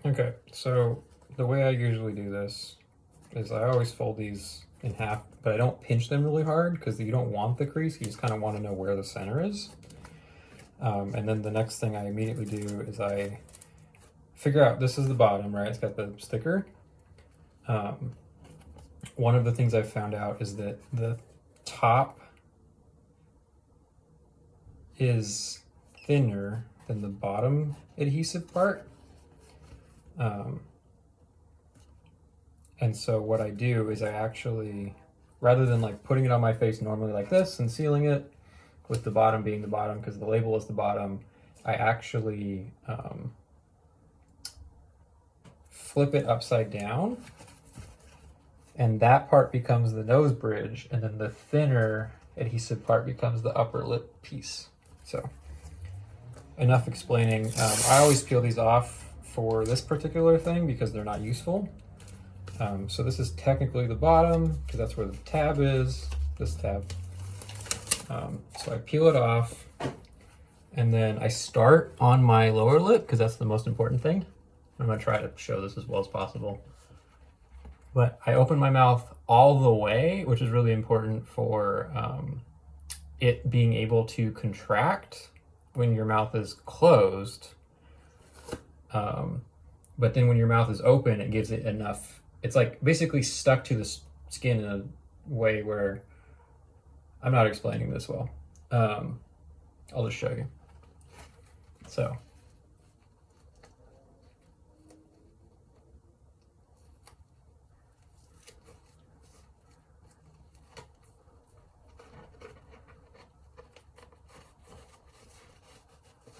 Okay, so the way I usually do this is I always fold these in half, but I don't pinch them really hard because you don't want the crease. You just kind of want to know where the center is. And then the next thing I immediately do is I figure out this is the bottom, right? It's got the sticker. One of the things I've found out is that the top is thinner than the bottom adhesive part. And so what I do is I actually, rather than like putting it on my face normally like this and sealing it with the bottom being the bottom because the label is the bottom, I actually flip it upside down, and that part becomes the nose bridge, and then the thinner adhesive part becomes the upper lip piece. So enough explaining. I always peel these off for this particular thing because they're not useful. So this is technically the bottom because that's where the tab is, this tab. So I peel it off, and then I start on my lower lip because that's the most important thing. I'm gonna try to show this as well as possible. But I open my mouth all the way, which is really important for it being able to contract when your mouth is closed. But then when your mouth is open, it gives it enough. It's like basically stuck to the skin in a way where I'm not explaining this well. I'll just show you. So.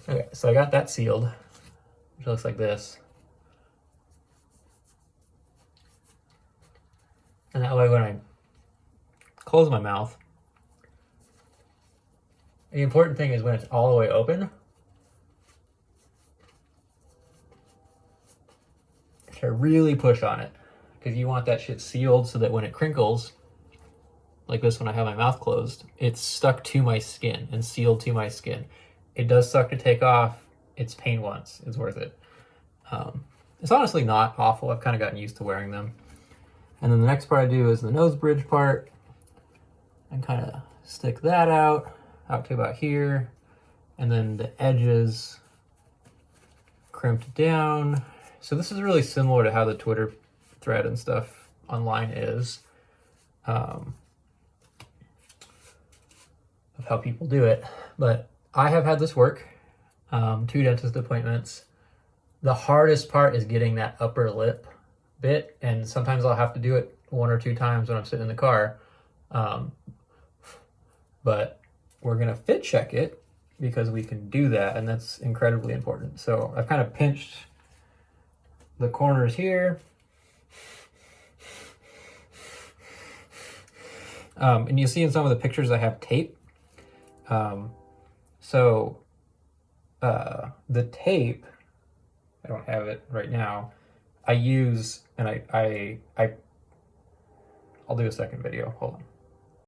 Okay, so I got that sealed, which looks like this. And that way when I close my mouth, the important thing is when it's all the way open, to really push on it, because you want that shit sealed so that when it crinkles, like this when I have my mouth closed, it's stuck to my skin and sealed to my skin. It does suck to take off. It's pain once. It's worth it. It's honestly not awful. I've kind of gotten used to wearing them. And then the next part I do is the nose bridge part. And kind of stick that out to about here. And then the edges crimped down. So this is really similar to how the Twitter thread and stuff online is. Of how people do it. But I have had this work, 2 dentist appointments. The hardest part is getting that upper lip bit, and sometimes I'll have to do it 1 or 2 times when I'm sitting in the car. But we're gonna fit check it because we can do that, and that's incredibly important. So I've kind of pinched the corners here. And you see in some of the pictures I have tape. The tape, I don't have it right now, I use, and I'll do a second video, hold on.